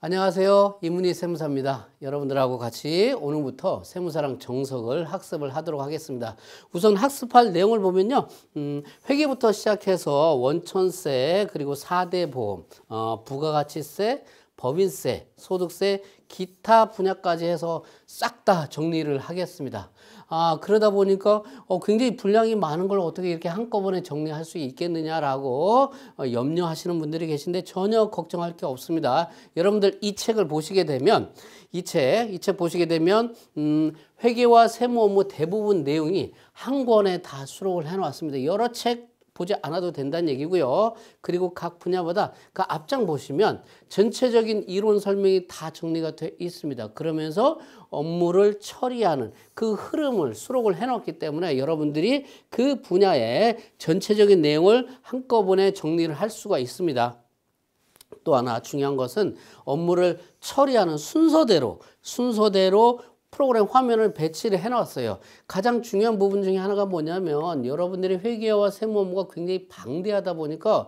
안녕하세요. 이문희 세무사입니다. 여러분들하고 같이 오늘부터 세무사랑 정석을 학습을 하도록 하겠습니다. 우선 학습할 내용을 보면요. 회계부터 시작해서 원천세, 그리고 4대 보험, 부가가치세, 법인세, 소득세, 기타 분야까지 해서 싹 다 정리를 하겠습니다. 그러다 보니까 굉장히 분량이 많은 걸 어떻게 이렇게 한꺼번에 정리할 수 있겠느냐라고 염려하시는 분들이 계신데 전혀 걱정할 게 없습니다. 여러분들 이 책을 보시게 되면 이 책 보시게 되면 회계와 세무 업무 대부분 내용이 한 권에 다 수록을 해놓았습니다. 여러 책 보지 않아도 된다는 얘기고요. 그리고 각 분야마다 그 앞장 보시면 전체적인 이론 설명이 다 정리가 되어 있습니다. 그러면서 업무를 처리하는 그 흐름을 수록을 해놨기 때문에 여러분들이 그 분야의 전체적인 내용을 한꺼번에 정리를 할 수가 있습니다. 또 하나 중요한 것은 업무를 처리하는 순서대로 프로그램 화면을 배치를 해놨어요. 가장 중요한 부분 중에 하나가 뭐냐면 여러분들이 회계와 세무 업무가 굉장히 방대하다 보니까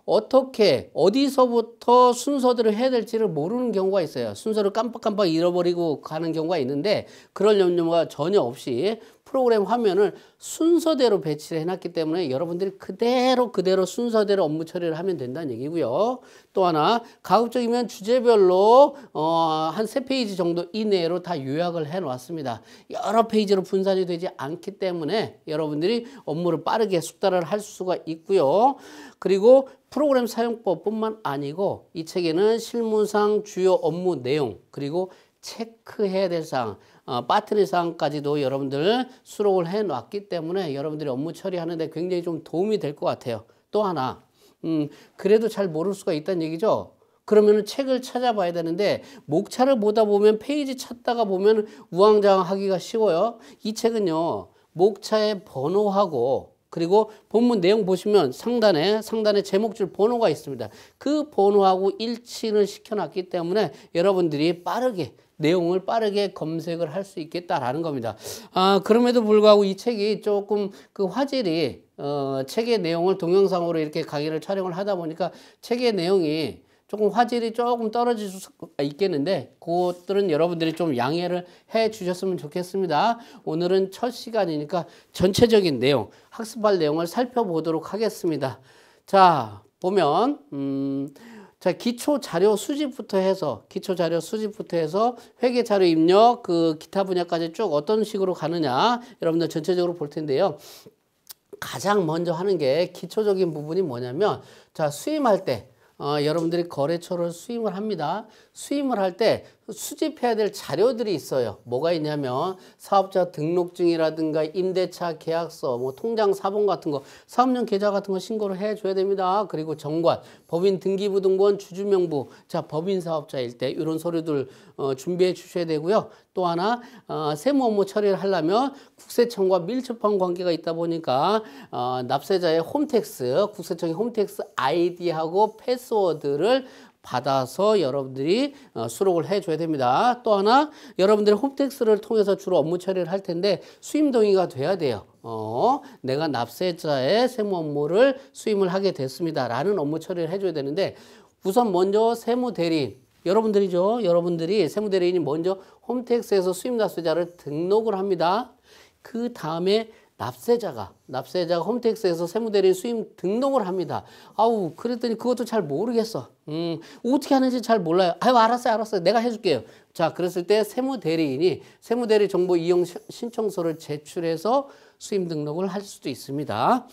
어떻게 어디서부터 순서대로 해야 될지를 모르는 경우가 있어요. 순서를 깜빡깜빡 잃어버리고 가는 경우가 있는데 그럴 염려가 전혀 없이 프로그램 화면을 순서대로 배치를 해놨기 때문에 여러분들이 그대로 순서대로 업무 처리를 하면 된다는 얘기고요. 또 하나 가급적이면 주제별로 한 3페이지 정도 이내로 다 요약을 해놓았습니다. 여러 페이지로 분산이 되지 않기 때문에 여러분들이 업무를 빠르게 숙달을 할 수가 있고요. 그리고 프로그램 사용법뿐만 아니고 이 책에는 실무상 주요 업무 내용 그리고 체크해야 될 사항, 빠뜨릴 사항까지도 여러분들 수록을 해놨기 때문에 여러분들이 업무 처리하는데 굉장히 좀 도움이 될 것 같아요. 또 하나, 그래도 잘 모를 수가 있다는 얘기죠. 그러면 책을 찾아봐야 되는데 목차를 보다 보면 페이지 찾다가 보면 우왕좌왕하기가 쉬워요. 이 책은요, 목차의 번호하고 그리고 본문 내용 보시면 상단에 제목줄 번호가 있습니다. 그 번호하고 일치를 시켜놨기 때문에 여러분들이 내용을 빠르게 검색을 할 수 있겠다라는 겁니다. 그럼에도 불구하고 이 책이 조금 그 화질이, 책의 내용을 동영상으로 이렇게 강의를 촬영을 하다 보니까 책의 내용이 조금 화질이 조금 떨어질 수가 있겠는데 그것들은 여러분들이 좀 양해를 해 주셨으면 좋겠습니다. 오늘은 첫 시간이니까 전체적인 내용, 학습할 내용을 살펴보도록 하겠습니다. 자, 보면 기초 자료 수집부터 해서 회계 자료 입력, 그 기타 분야까지 쭉 어떤 식으로 가느냐 여러분들 전체적으로 볼 텐데요. 가장 먼저 하는 게 기초적인 부분이 뭐냐면 수임할 때 여러분들이 거래처를 수임을 합니다. 수임을 할 때 수집해야 될 자료들이 있어요. 뭐가 있냐면 사업자 등록증이라든가 임대차 계약서, 통장 사본 같은 거, 사업용 계좌 같은 거 신고를 해줘야 됩니다. 그리고 정관, 법인 등기부등본, 주주명부, 법인 사업자일 때 이런 서류들 준비해 주셔야 되고요. 또 하나 세무 업무 처리를 하려면 국세청과 밀접한 관계가 있다 보니까 납세자의 홈택스, 국세청의 홈택스 아이디하고 패스워드를 받아서 여러분들이 수록을 해줘야 됩니다. 또 하나 여러분들이 홈택스를 통해서 주로 업무 처리를 할 텐데 수임 동의가 돼야 돼요. 내가 납세자의 세무 업무를 수임을 하게 됐습니다 라는 업무 처리를 해줘야 되는데 우선 먼저 세무대리인 여러분들이 세무대리인이 먼저 홈택스에서 수임 납세자를 등록을 합니다. 그 다음에 납세자가 홈택스에서 세무대리인 수임 등록을 합니다. 그랬더니 그것도 잘 모르겠어. 어떻게 하는지 잘 몰라요. 알았어요. 내가 해줄게요. 그랬을 때 세무대리 정보 이용 신청서를 제출해서 수임 등록을 할 수도 있습니다.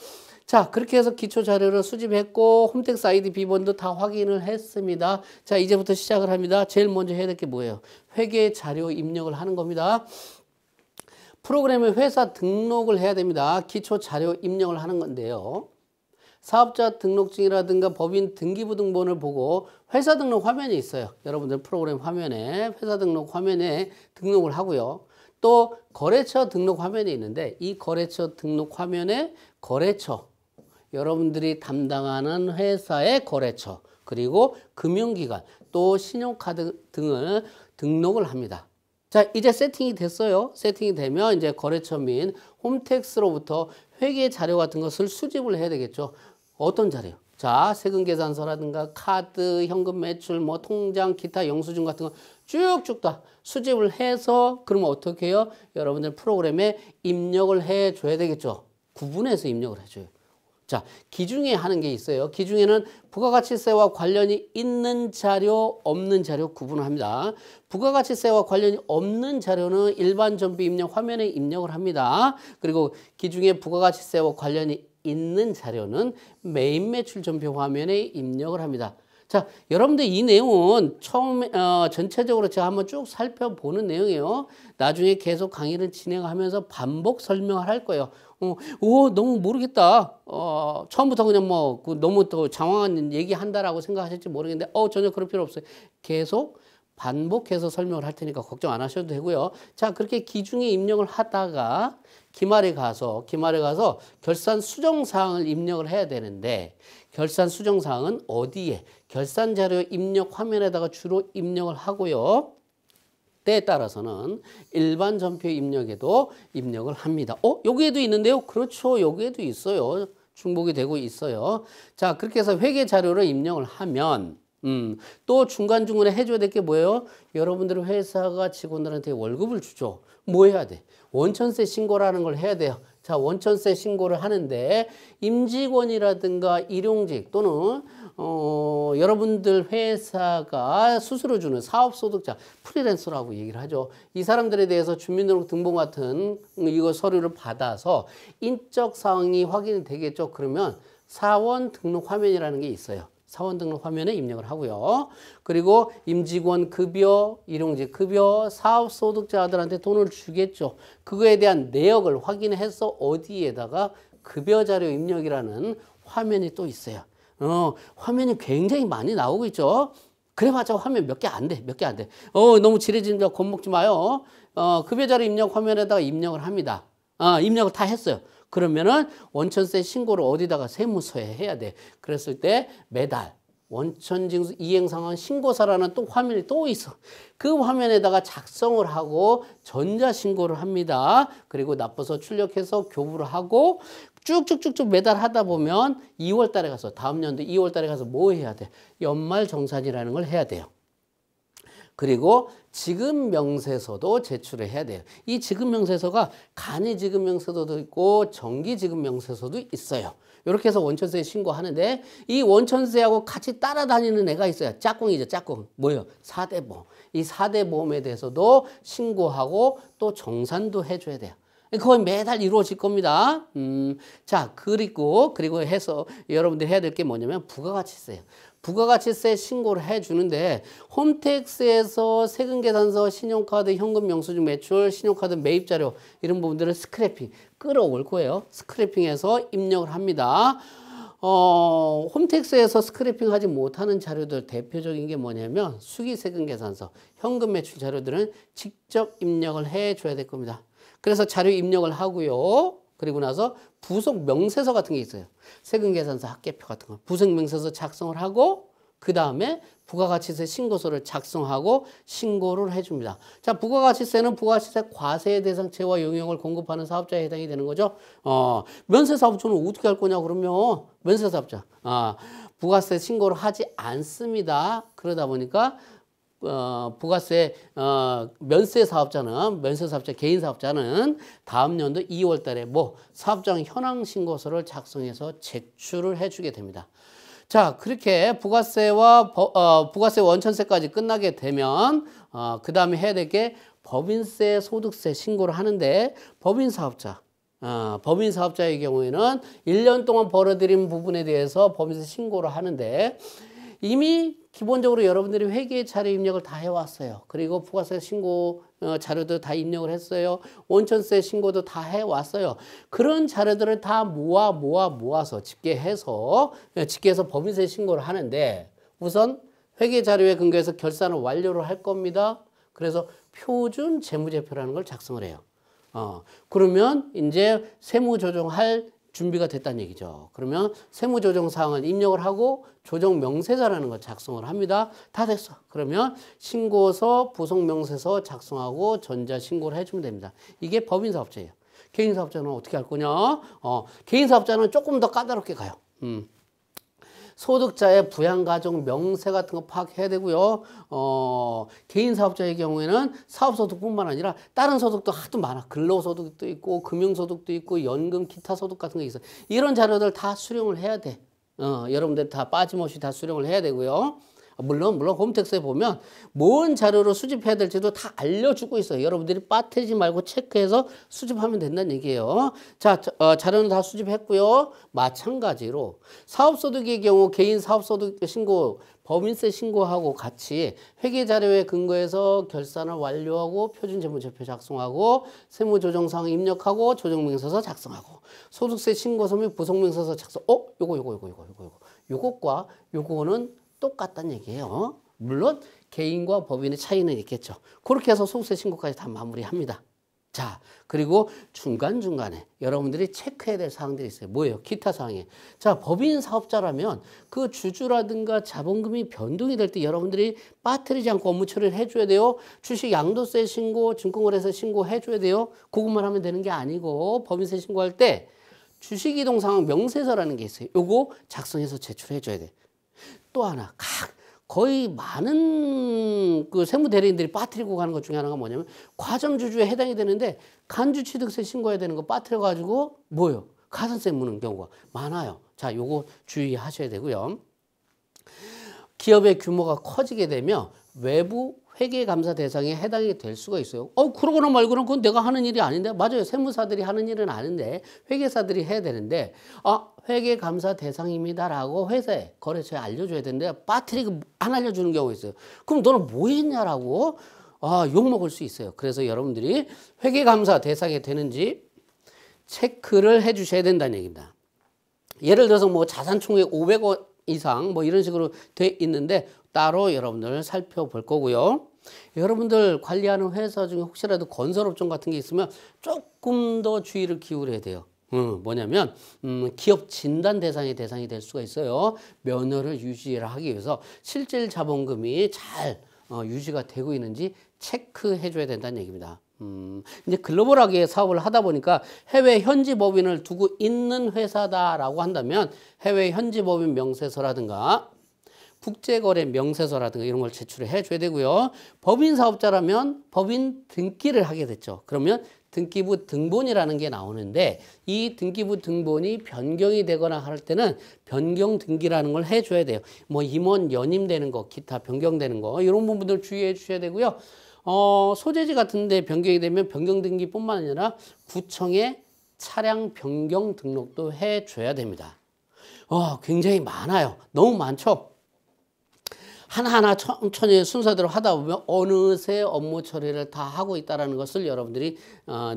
그렇게 해서 기초 자료를 수집했고 홈택스 아이디 비번도 다 확인을 했습니다. 이제부터 시작을 합니다. 제일 먼저 해야 될 게 뭐예요? 회계 자료 입력을 하는 겁니다. 프로그램에 회사 등록을 해야 됩니다. 기초 자료 입력을 하는 건데요. 사업자 등록증이라든가 법인 등기부등본을 보고 회사 등록 화면이 있어요. 여러분들 프로그램 화면에 회사 등록 화면에 등록을 하고요. 또 거래처 등록 화면이 있는데 이 거래처 등록 화면에 여러분들이 담당하는 회사의 거래처 그리고 금융기관 또 신용카드 등을 등록을 합니다. 이제 세팅이 됐어요. 세팅이 되면 이제 거래처 및 홈택스로부터 회계 자료 같은 것을 수집을 해야 되겠죠. 어떤 자료? 자, 세금 계산서라든가 카드, 현금 매출, 뭐 통장, 기타 영수증 같은 거 쭉쭉 다 수집을 해서 그러면 어떻게 해요? 여러분들 프로그램에 입력을 해 줘야 되겠죠. 구분해서 입력을 해줘요. 자, 기중에 하는 게 있어요. 기중에는 부가가치세와 관련이 있는 자료, 없는 자료 구분을 합니다. 부가가치세와 관련이 없는 자료는 일반 전비 입력 화면에 입력을 합니다. 그리고 기중에 부가가치세와 관련이 있는 자료는 메인 매출 전표 화면에 입력을 합니다. 자, 여러분들 이 내용은 전체적으로 제가 한번 쭉 살펴보는 내용이에요. 나중에 계속 강의를 진행하면서 반복 설명을 할 거예요. 너무 모르겠다. 처음부터 그냥 너무 또 장황한 얘기 한다라고 생각하실지 모르겠는데, 전혀 그럴 필요 없어요. 계속 반복해서 설명을 할 테니까 걱정 안 하셔도 되고요. 자, 그렇게 기중에 입력을 하다가 기말에 가서 결산 수정사항을 입력을 해야 되는데, 결산 수정사항은 어디에? 결산 자료 입력 화면에다가 주로 입력을 하고요. 때에 따라서는 일반 전표 입력에도 입력을 합니다. 여기에도 있는데요? 그렇죠. 여기에도 있어요. 중복이 되고 있어요. 자, 그렇게 해서 회계 자료를 입력을 하면 또 중간중간에 해줘야 될 게 뭐예요? 여러분들 회사가 직원들한테 월급을 주죠. 뭐 해야 돼? 원천세 신고라는 걸 해야 돼요. 자, 원천세 신고를 하는데 임직원이라든가 일용직 또는 여러분들 회사가 스스로 주는 사업소득자, 프리랜서라고 얘기를 하죠. 이 사람들에 대해서 주민등록등본 같은 이거 서류를 받아서 인적 사항이 확인이 되겠죠. 그러면 사원 등록 화면이라는 게 있어요. 사원 등록 화면에 입력을 하고요. 그리고 임직원 급여, 일용직 급여, 사업소득자들한테 돈을 주겠죠. 그거에 대한 내역을 확인해서 어디에다가 급여 자료 입력이라는 화면이 또 있어요. 화면이 굉장히 많이 나오고 있죠. 그래봤자 화면 몇 개 안 돼. 너무 지레지레 겁먹지 마요. 급여 자료 입력 화면에다가 입력을 합니다. 입력을 다 했어요. 그러면은 원천세 신고를 어디다가 세무서에 해야 돼. 그랬을 때 매달 원천징수 이행상환 신고서라는 또 화면이 또 있어. 그 화면에다가 작성을 하고 전자신고를 합니다. 그리고 납부서 출력해서 교부를 하고 쭉쭉쭉쭉 매달 하다 보면 2월 달에 가서 다음 연도 2월 달에 가서 뭐 해야 돼? 연말정산이라는 걸 해야 돼요. 그리고 지급명세서도 제출을 해야 돼요. 이 지급명세서가 간이지급명세서도 있고 정기지급명세서도 있어요. 이렇게 해서 원천세 신고하는데 이 원천세하고 같이 따라다니는 애가 있어요. 짝꿍이죠, 짝꿍. 뭐예요? 4대 보험. 이 4대 보험에 대해서도 신고하고 또 정산도 해줘야 돼요. 그건 매달 이루어질 겁니다. 자, 그리고 해서 여러분들이 해야 될 게 뭐냐면 부가가치세예요. 부가가치세 신고를 해주는데 홈택스에서 세금계산서, 신용카드, 현금 영수증 매출, 신용카드 매입자료 이런 부분들을 스크래핑 끌어올 거예요. 스크래핑해서 입력을 합니다. 홈택스에서 스크래핑 하지 못하는 자료들 대표적인 게 뭐냐면 수기세금계산서, 현금 매출 자료들은 직접 입력을 해줘야 될 겁니다. 그래서 자료 입력을 하고요. 그리고 나서 부속 명세서 같은 게 있어요. 세금계산서 합계표 같은 거. 부속 명세서 작성을 하고 그 다음에 부가가치세 신고서를 작성하고 신고를 해줍니다. 자, 부가가치세는 부가가치세 과세 대상채와 용역을 공급하는 사업자에 해당이 되는 거죠. 면세사업자는 어떻게 할 거냐 그러면 면세사업자. 부가세 신고를 하지 않습니다. 그러다 보니까 부가세 면세 사업자 개인 사업자는 다음 연도 2월 달에 사업장 현황 신고서를 작성해서 제출을 해주게 됩니다. 자, 그렇게 부가세와 부가세 원천세까지 끝나게 되면 그 다음에 해야 될 게 법인세 소득세 신고를 하는데 법인사업자의 경우에는 1년 동안 벌어들인 부분에 대해서 법인세 신고를 하는데 이미 기본적으로 여러분들이 회계 자료 입력을 다 해왔어요. 그리고 부가세 신고 자료도 다 입력을 했어요. 원천세 신고도 다 해왔어요. 그런 자료들을 다 모아서 집계해서 법인세 신고를 하는데 우선 회계 자료에 근거해서 결산을 완료를 할 겁니다. 그래서 표준 재무제표라는 걸 작성을 해요. 그러면 이제 세무조정할 준비가 됐다는 얘기죠. 그러면 세무조정 사항을 입력을 하고 조정 명세서라는 걸 작성을 합니다. 다 됐어. 그러면 신고서, 부속 명세서 작성하고 전자 신고를 해주면 됩니다. 이게 법인 사업자예요. 개인 사업자는 어떻게 할 거냐? 개인 사업자는 조금 더 까다롭게 가요. 소득자의 부양가족 명세 같은 거 파악해야 되고요. 개인 사업자의 경우에는 사업소득뿐만 아니라 다른 소득도 하도 많아. 근로소득도 있고 금융소득도 있고 연금 기타 소득 같은 거 있어. 이런 자료들 다 수령을 해야 돼. 여러분들 다 빠짐없이 다 수령을 해야 되고요. 물론 홈택스에 보면 뭔 자료로 수집해야 될지도 다 알려주고 있어요. 여러분들이 빠뜨리지 말고 체크해서 수집하면 된다는 얘기예요. 자, 자료는 다 수집했고요. 마찬가지로 사업소득의 경우 개인 사업소득 신고, 법인세 신고하고 같이 회계자료에 근거해서 결산을 완료하고 표준재무제표 작성하고 세무조정사항 입력하고 조정명세서 작성하고 소득세 신고서 및 부속명세서 작성. 요것과 요거는 똑같다는 얘기예요. 물론 개인과 법인의 차이는 있겠죠. 그렇게 해서 소득세 신고까지 다 마무리합니다. 자, 그리고 중간중간에 여러분들이 체크해야 될 사항들이 있어요. 뭐예요? 기타 사항이. 자, 법인 사업자라면 그 주주라든가 자본금이 변동이 될 때 여러분들이 빠뜨리지 않고 업무 처리를 해줘야 돼요. 주식 양도세 신고, 증권거래세 신고해줘야 돼요. 그것만 하면 되는 게 아니고 법인세 신고할 때 주식이동상황 명세서라는 게 있어요. 요거 작성해서 제출해줘야 돼. 또 하나, 거의 많은 그 세무대리인들이 빠뜨리고 가는 것 중에 하나가 뭐냐면 과점주주에 해당이 되는데 간주취득세 신고해야 되는 거 빠뜨려가지고 뭐예요? 가산세 무는 경우가 많아요. 자, 요거 주의하셔야 되고요. 기업의 규모가 커지게 되면 외부 회계감사 대상에 해당이 될 수가 있어요. 그러거나 말고는 그건 내가 하는 일이 아닌데. 맞아요. 세무사들이 하는 일은 아닌데 회계사들이 해야 되는데 회계감사 대상입니다라고 회사에 거래처에 알려줘야 되는데 빠뜨리고 안 알려주는 경우가 있어요. 그럼 너는 뭐 했냐라고 욕먹을 수 있어요. 그래서 여러분들이 회계감사 대상이 되는지 체크를 해 주셔야 된다는 얘기입니다. 예를 들어서 뭐 자산총액 500원 이상 뭐 이런 식으로 돼 있는데 따로 여러분들 살펴볼 거고요. 여러분들 관리하는 회사 중에 혹시라도 건설업종 같은 게 있으면 조금 더 주의를 기울여야 돼요. 뭐냐면 기업 진단 대상이 될 수가 있어요. 면허를 유지하기 위해서 실질 자본금이 잘 유지가 되고 있는지 체크해 줘야 된다는 얘기입니다. 이제 글로벌하게 사업을 하다 보니까 해외 현지 법인을 두고 있는 회사다라고 한다면 해외 현지 법인 명세서라든가 국제거래 명세서라든가 이런 걸 제출해 줘야 되고요. 법인 사업자라면 법인 등기를 하게 됐죠. 그러면 등기부 등본이라는 게 나오는데 이 등기부 등본이 변경이 되거나 할 때는 변경 등기라는 걸 해줘야 돼요. 뭐 임원 연임되는 거, 기타 변경되는 거 이런 부분들 주의해 주셔야 되고요. 소재지 같은 데 변경이 되면 변경 등기뿐만 아니라 구청에 차량 변경 등록도 해줘야 됩니다. 굉장히 많아요. 너무 많죠. 하나하나 천천히 순서대로 하다 보면 어느새 업무 처리를 다 하고 있다는 것을 여러분들이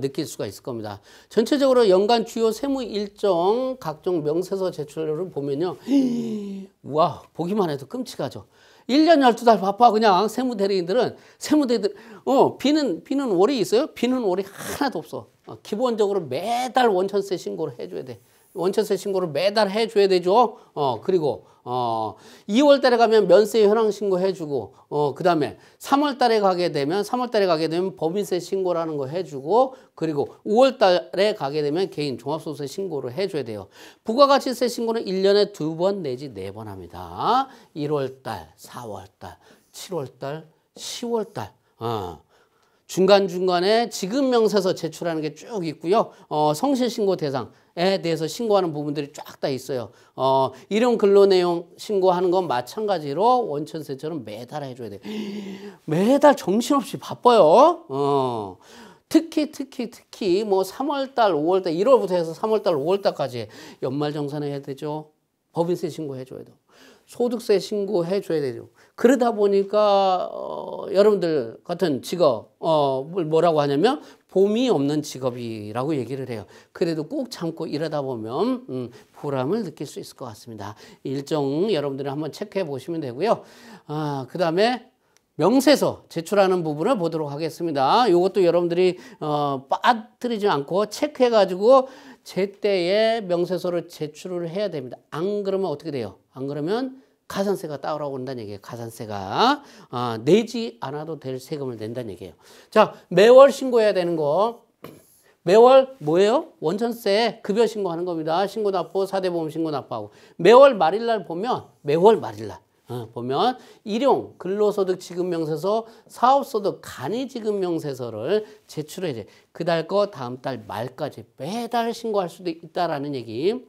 느낄 수가 있을 겁니다. 전체적으로 연간 주요 세무 일정 각종 명세서 제출을 보면요. 와, 보기만 해도 끔찍하죠. 1년 12달 바빠. 그냥 세무대리인들은 비는 월이 있어요? 비는 월이 하나도 없어. 기본적으로 매달 원천세 신고를 해줘야 돼. 원천세 신고를 매달 해줘야 되죠. 그리고 2월 달에 가면 면세 현황 신고 해주고 그 다음에 3월 달에 가게 되면 법인세 신고라는 거 해주고 그리고 5월 달에 가게 되면 개인 종합소득세 신고를 해줘야 돼요. 부가가치세 신고는 1년에 2번 내지 4번 합니다. 1월 달, 4월 달, 7월 달, 10월 달. 중간중간에 지급명세서 제출하는 게 쭉 있고요. 성실신고 대상에 대해서 신고하는 부분들이 쫙 다 있어요. 일용 근로내용 신고하는 건 마찬가지로 원천세처럼 매달 해줘야 돼요. 매달 정신없이 바빠요. 특히 뭐 3월달, 5월달, 1월부터 해서 3월달, 5월달까지 연말정산을 해야 되죠. 법인세 신고해줘야 돼요. 소득세 신고해줘야 되죠. 그러다 보니까 여러분들 같은 직업을 뭐라고 하냐면 봄이 없는 직업이라고 얘기를 해요. 그래도 꾹 참고 일하다 보면 보람을 느낄 수 있을 것 같습니다. 일정 여러분들이 한번 체크해 보시면 되고요. 그 다음에 명세서 제출하는 부분을 보도록 하겠습니다. 이것도 여러분들이 빠뜨리지 않고 체크해 가지고 제때에 명세서를 제출을 해야 됩니다. 안 그러면 어떻게 돼요? 안 그러면 가산세가 따라온다는 얘기예요. 가산세가 내지 않아도 될 세금을 낸다는 얘기예요. 자, 매월 신고해야 되는 거 매월 뭐예요? 원천세 급여 신고하는 겁니다. 신고 납부, 4대 보험 신고 납부하고. 매월 말일날 보면, 매월 말일날 보면 일용 근로소득 지급명세서, 사업소득 간이지급명세서를 제출해야 돼. 그달 거 다음 달 말까지 매달 신고할 수도 있다라는 얘기.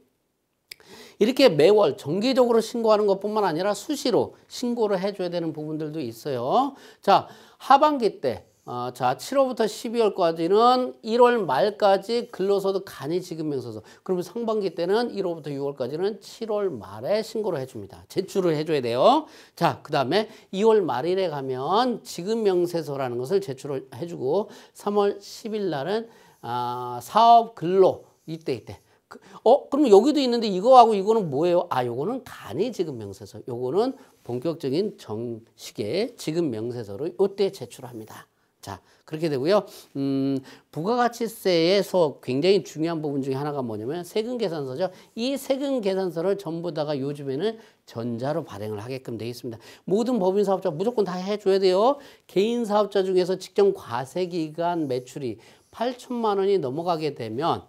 이렇게 매월 정기적으로 신고하는 것뿐만 아니라 수시로 신고를 해줘야 되는 부분들도 있어요. 자, 하반기 때, 자, 7월부터 12월까지는 1월 말까지 근로소득 간이지급명세서. 그러면 상반기 때는 1월부터 6월까지는 7월 말에 신고를 해줍니다. 제출을 해줘야 돼요. 자, 그 다음에 2월 말일에 가면 지급명세서라는 것을 제출을 해주고 3월 10일 날은 사업근로 이때. 그럼 여기도 있는데 이거하고 이거는 뭐예요? 요거는 간이지급명세서. 요거는 본격적인 정식의 지급명세서를 이때 제출합니다. 자, 그렇게 되고요. 부가가치세에서 굉장히 중요한 부분 중에 하나가 뭐냐면 세금계산서죠. 이 세금계산서를 전부 다가 요즘에는 전자로 발행을 하게끔 되어 있습니다. 모든 법인사업자 무조건 다 해줘야 돼요. 개인사업자 중에서 직전 과세기간 매출이 8천만 원이 넘어가게 되면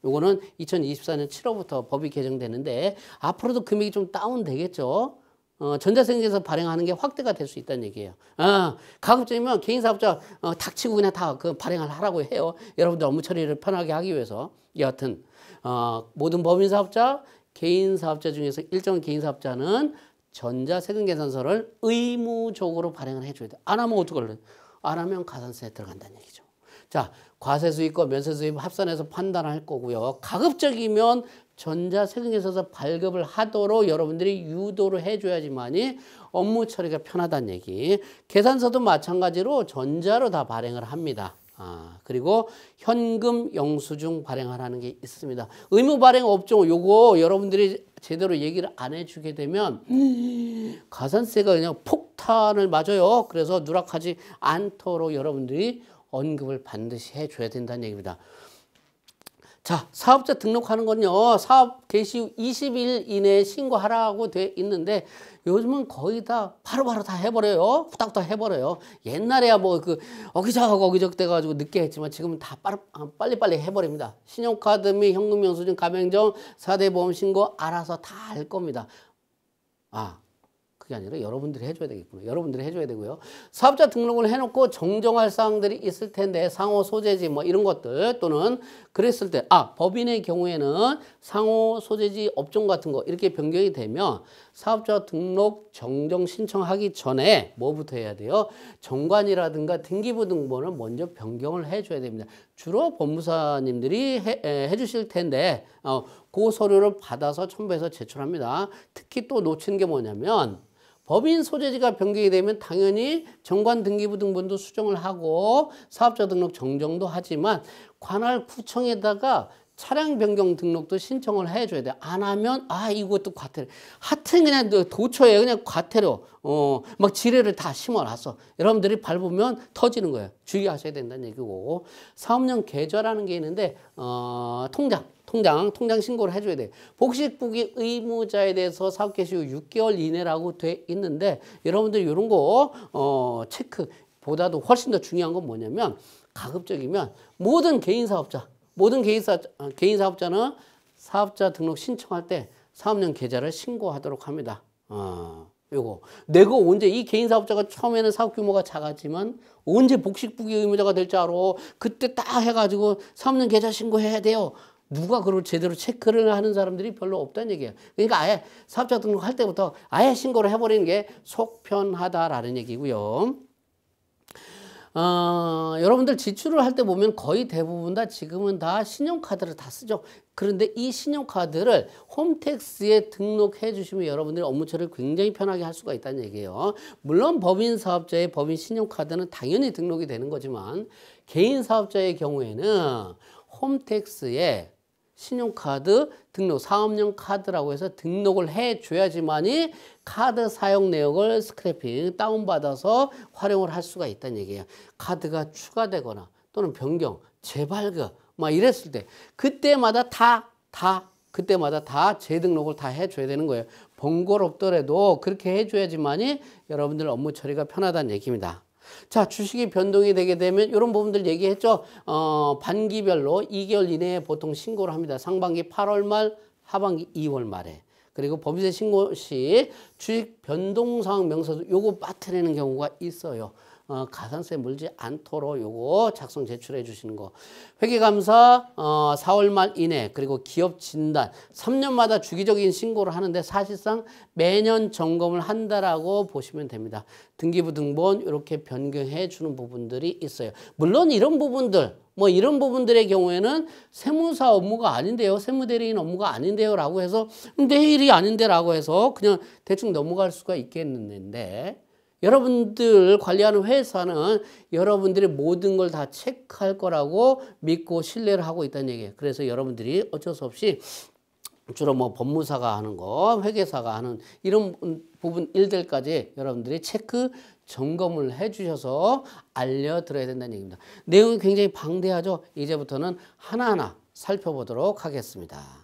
요거는 2024년 7월부터 법이 개정되는데 앞으로도 금액이 좀 다운되겠죠. 전자세금에서 발행하는 게 확대가 될 수 있다는 얘기예요. 가급적이면 개인사업자 닥치고 그냥 다 그 발행을 하라고 해요. 여러분들 업무 처리를 편하게 하기 위해서. 여하튼 모든 법인사업자, 개인사업자 중에서 일정 개인사업자는 전자세금계산서를 의무적으로 발행을 해줘야 돼. 안 하면 어떡할래? 안 하면 가산세에 들어간다는 얘기죠. 자, 과세수입과 면세수입 합산해서 판단할 거고요. 가급적이면 전자세금계산서 발급을 하도록 여러분들이 유도를 해줘야지만이 업무 처리가 편하다는 얘기. 계산서도 마찬가지로 전자로 다 발행을 합니다. 그리고 현금 영수증 발행하라는 게 있습니다. 의무 발행 업종 요거 여러분들이 제대로 얘기를 안 해주게 되면 가산세가 그냥 폭탄을 맞아요. 그래서 누락하지 않도록 여러분들이 언급을 반드시 해줘야 된다는 얘기입니다. 자, 사업자 등록하는 건요, 사업 개시 후 20일 이내에 신고하라고 돼 있는데 요즘은 거의 다 바로바로 다 해버려요. 후딱후딱 해버려요. 옛날에야 뭐 어기적 돼가지고 늦게 했지만 지금은 다 빨리빨리 해버립니다. 신용카드 및 현금영수증, 가맹점, 4대 보험 신고 알아서 다 할 겁니다. 그게 아니라 여러분들이 해줘야 되겠구나. 여러분들이 해줘야 되고요. 사업자 등록을 해놓고 정정할 사항들이 있을 텐데 상호 소재지 뭐 이런 것들 또는 그랬을 때 법인의 경우에는 상호 소재지 업종 같은 거 이렇게 변경이 되면 사업자 등록 정정 신청하기 전에 뭐부터 해야 돼요? 정관이라든가 등기부 등본을 먼저 변경을 해줘야 됩니다. 주로 법무사님들이 해주실 텐데 그 서류를 받아서 첨부해서 제출합니다. 특히 또 놓치는 게 뭐냐면 법인 소재지가 변경이 되면 당연히 정관 등기부 등본도 수정을 하고 사업자 등록 정정도 하지만 관할 구청에다가 차량 변경 등록도 신청을 해줘야 돼. 안 하면 이것도 과태료. 하여튼 그냥 도처에 그냥 과태료 막 지뢰를 다 심어놨어. 여러분들이 밟으면 터지는 거예요. 주의하셔야 된다는 얘기고. 사업령 계좌라는 게 있는데 통장 신고를 해줘야 돼요. 복식부기 의무자에 대해서 사업 개시 후 6개월 이내라고 돼 있는데 여러분들 이런 거 체크보다도 훨씬 더 중요한 건 뭐냐면 가급적이면 모든 개인사업자는 사업자 등록 신청할 때 사업령 계좌를 신고하도록 합니다. 내가 언제 이 개인사업자가 처음에는 사업 규모가 작았지만 언제 복식부기 의무자가 될 줄 알아. 그때 딱 해가지고 사업령 계좌 신고해야 돼요. 누가 그걸 제대로 체크를 하는 사람들이 별로 없다는 얘기예요. 그러니까 아예 사업자 등록할 때부터 아예 신고를 해버리는 게 속편하다라는 얘기고요. 여러분들 지출을 할 때 보면 거의 대부분 다 지금은 다 신용카드를 다 쓰죠. 그런데 이 신용카드를 홈택스에 등록해 주시면 여러분들이 업무 처리를 굉장히 편하게 할 수가 있다는 얘기예요. 물론 법인 사업자의 법인 신용카드는 당연히 등록이 되는 거지만 개인 사업자의 경우에는 홈택스에 신용카드 등록, 사업용 카드라고 해서 등록을 해줘야지만이 카드 사용 내역을 스크래핑, 다운받아서 활용을 할 수가 있다는 얘기예요. 카드가 추가되거나 또는 변경, 재발급, 막 이랬을 때, 그때마다 다 재등록을 다 해줘야 되는 거예요. 번거롭더라도 그렇게 해줘야지만이 여러분들 업무 처리가 편하다는 얘기입니다. 자, 주식이 변동이 되게 되면 이런 부분들 얘기했죠. 반기별로 2개월 이내에 보통 신고를 합니다. 상반기 8월 말, 하반기 2월 말에. 그리고 법인세 신고 시 주식 변동사항 명세서 요거 빠뜨리는 경우가 있어요. 가산세 물지 않도록 요거 작성 제출해 주시는 거. 회계감사 4월 말 이내, 그리고 기업 진단 3년마다 주기적인 신고를 하는데 사실상 매년 점검을 한다라고 보시면 됩니다. 등기부 등본 이렇게 변경해 주는 부분들이 있어요. 물론 이런 부분들 이런 부분들의 경우에는 세무사 업무가 아닌데요, 세무대리인 업무가 아닌데요 라고 해서 내 일이 아닌데 라고 해서 그냥 대충 넘어갈 수가 있겠는데, 여러분들 관리하는 회사는 여러분들이 모든 걸 다 체크할 거라고 믿고 신뢰를 하고 있다는 얘기예요. 그래서 여러분들이 어쩔 수 없이 주로 법무사가 하는 거, 회계사가 하는 이런 부분 일들까지 여러분들이 체크 점검을 해 주셔서 알려드려야 된다는 얘기입니다. 내용이 굉장히 방대하죠. 이제부터는 하나하나 살펴보도록 하겠습니다.